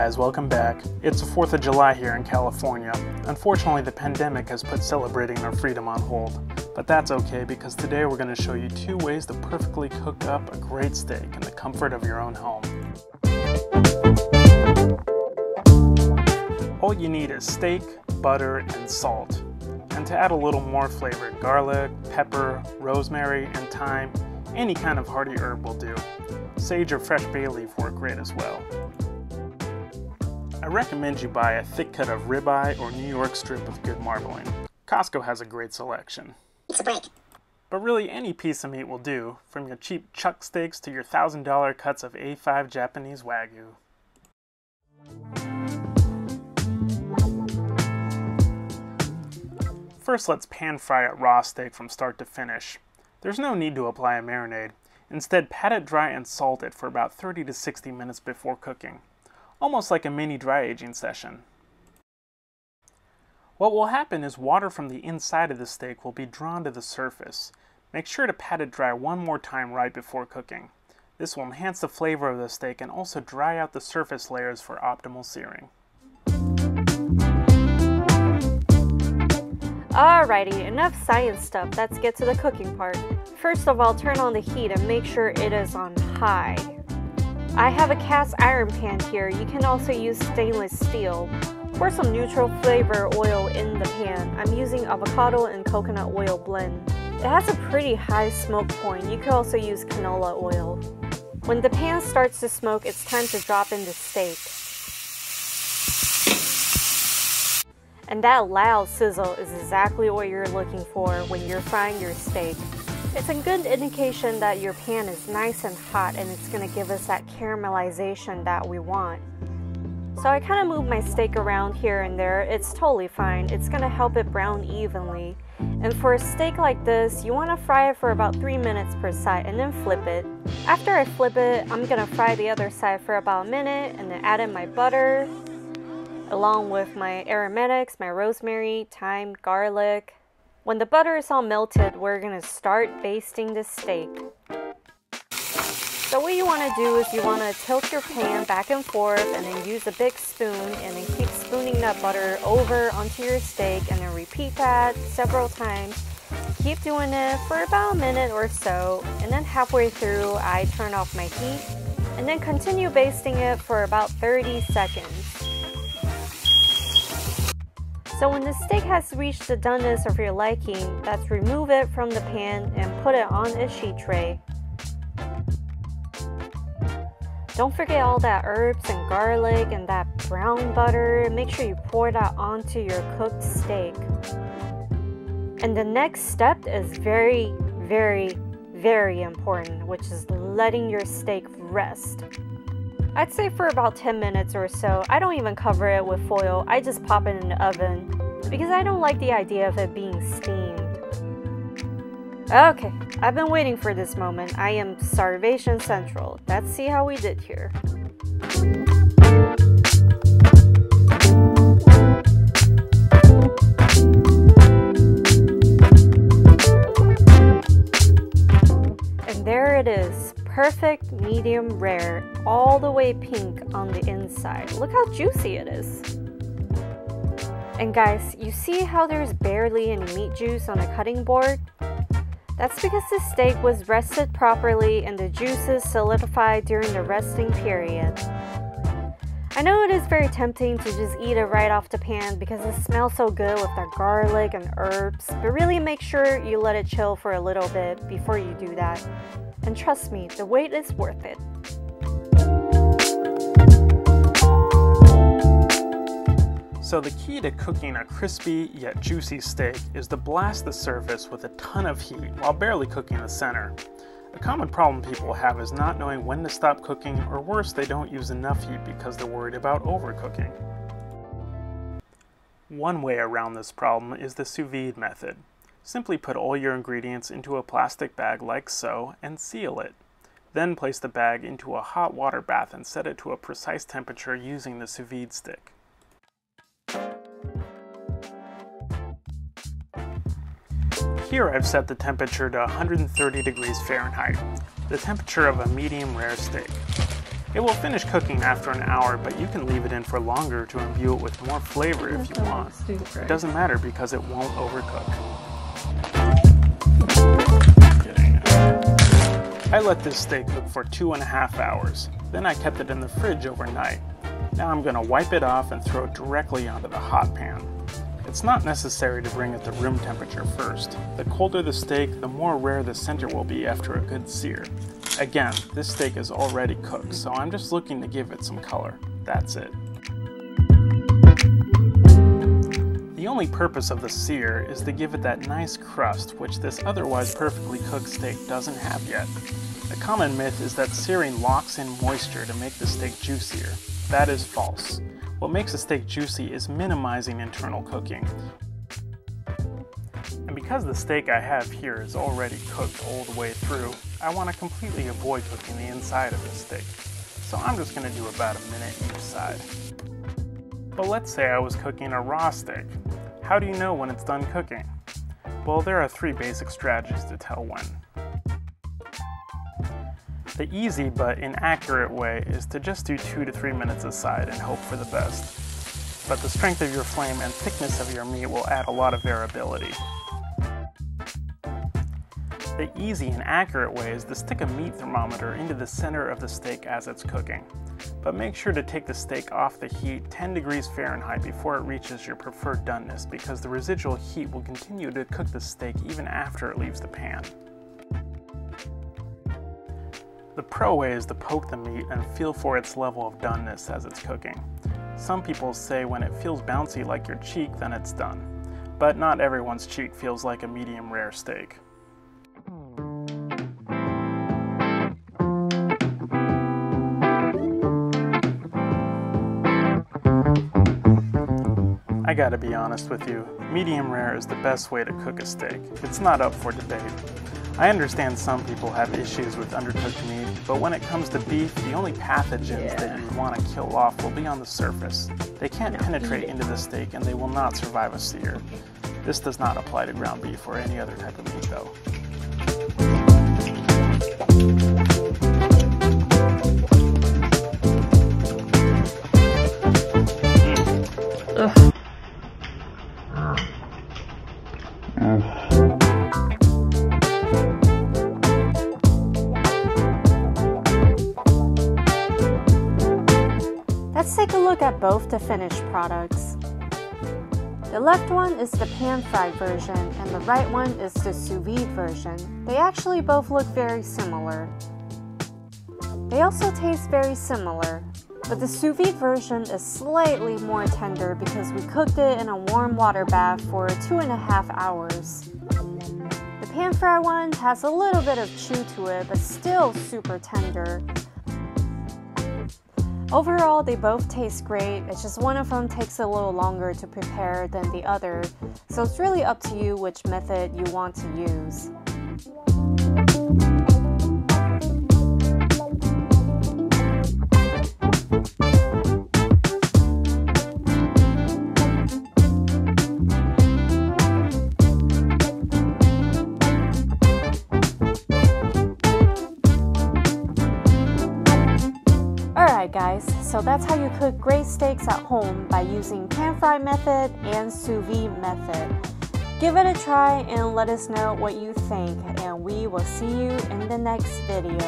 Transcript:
guys, welcome back. It's the 4th of July here in California. Unfortunately, the pandemic has put celebrating our freedom on hold. But that's okay because today we're going to show you 2 ways to perfectly cook up a great steak in the comfort of your own home. All you need is steak, butter, and salt. And to add a little more flavor, garlic, pepper, rosemary, and thyme. Any kind of hearty herb will do. Sage or fresh bay leaf work great as well. I recommend you buy a thick cut of ribeye or New York strip with good marbling. Costco has a great selection. It's a break. But really any piece of meat will do, from your cheap chuck steaks to your $1,000 cuts of A5 Japanese Wagyu. First, let's pan fry a raw steak from start to finish. There's no need to apply a marinade. Instead, pat it dry and salt it for about 30 to 60 minutes before cooking. Almost like a mini dry aging session. What will happen is water from the inside of the steak will be drawn to the surface. Make sure to pat it dry one more time right before cooking. This will enhance the flavor of the steak and also dry out the surface layers for optimal searing. Alrighty, enough science stuff, let's get to the cooking part. First of all, turn on the heat and make sure it is on high. I have a cast iron pan here. You can also use stainless steel. Pour some neutral flavor oil in the pan. I'm using avocado and coconut oil blend. It has a pretty high smoke point. You can also use canola oil. When the pan starts to smoke, it's time to drop in the steak. And that loud sizzle is exactly what you're looking for when you're frying your steak. It's a good indication that your pan is nice and hot and it's going to give us that caramelization that we want. So I kind of move my steak around here and there. It's totally fine. It's going to help it brown evenly. And for a steak like this, you want to fry it for about 3 minutes per side and then flip it. After I flip it, I'm going to fry the other side for about a minute and then add in my butter along with my aromatics, my rosemary, thyme, garlic. When the butter is all melted, we're going to start basting the steak. So what you want to do is you want to tilt your pan back and forth and then use a big spoon and then keep spooning that butter over onto your steak and then repeat that several times. Keep doing it for about a minute or so and then halfway through I turn off my heat and then continue basting it for about 30 seconds. So when the steak has reached the doneness of your liking, let's remove it from the pan and put it on a sheet tray. Don't forget all that herbs and garlic and that brown butter. Make sure you pour that onto your cooked steak. And the next step is very, very, very important, which is letting your steak rest. I'd say for about 10 minutes or so. I don't even cover it with foil. I just pop it in the oven because I don't like the idea of it being steamed. Okay, I've been waiting for this moment. I am Starvation Central. Let's see how we did here. And there it is. Perfect medium rare, all the way pink on the inside. Look how juicy it is. And guys, you see how there's barely any meat juice on the cutting board? That's because the steak was rested properly and the juices solidified during the resting period. I know it is very tempting to just eat it right off the pan because it smells so good with the garlic and herbs, but really make sure you let it chill for a little bit before you do that. And trust me, the wait is worth it. So the key to cooking a crispy yet juicy steak is to blast the surface with a ton of heat while barely cooking the center. A common problem people have is not knowing when to stop cooking, or worse, they don't use enough heat because they're worried about overcooking. One way around this problem is the sous vide method. Simply put all your ingredients into a plastic bag like so and seal it. Then place the bag into a hot water bath and set it to a precise temperature using the sous vide stick. Here I've set the temperature to 130 degrees Fahrenheit, the temperature of a medium rare steak. It will finish cooking after an hour, but you can leave it in for longer to imbue it with more flavor if you want. It doesn't matter because it won't overcook. I let this steak cook for 2.5 hours. Then I kept it in the fridge overnight. Now I'm going to wipe it off and throw it directly onto the hot pan. It's not necessary to bring it to room temperature first. The colder the steak, the more rare the center will be after a good sear. Again, this steak is already cooked, so I'm just looking to give it some color. That's it. The only purpose of the sear is to give it that nice crust, which this otherwise perfectly cooked steak doesn't have yet. A common myth is that searing locks in moisture to make the steak juicier. That is false. What makes a steak juicy is minimizing internal cooking. And because the steak I have here is already cooked all the way through, I want to completely avoid cooking the inside of the steak. So I'm just going to do about a minute each side. But let's say I was cooking a raw steak. How do you know when it's done cooking? Well, there are 3 basic strategies to tell when. The easy but inaccurate way is to just do 2 to 3 minutes aside and hope for the best. But the strength of your flame and thickness of your meat will add a lot of variability. The easy and accurate way is to stick a meat thermometer into the center of the steak as it's cooking. But make sure to take the steak off the heat 10 degrees Fahrenheit before it reaches your preferred doneness, because the residual heat will continue to cook the steak even after it leaves the pan. The pro way is to poke the meat and feel for its level of doneness as it's cooking. Some people say when it feels bouncy like your cheek, then it's done. But not everyone's cheek feels like a medium rare steak. I gotta be honest with you, medium rare is the best way to cook a steak. It's not up for debate. I understand some people have issues with undercooked meat, but when it comes to beef, the only pathogens that you want to kill off will be on the surface. They can't penetrate into the steak and they will not survive a sear. This does not apply to ground beef or any other type of meat though. Let's take a look at both the finished products. The left one is the pan-fried version and the right one is the sous vide version. They actually both look very similar. They also taste very similar, but the sous vide version is slightly more tender because we cooked it in a warm water bath for 2.5 hours. The pan-fried one has a little bit of chew to it, but still super tender. Overall, they both taste great. It's just one of them takes a little longer to prepare than the other, so it's really up to you which method you want to use. Alright guys, so that's how you cook great steaks at home by using pan-fry method and sous vide method. Give it a try and let us know what you think, and we will see you in the next video.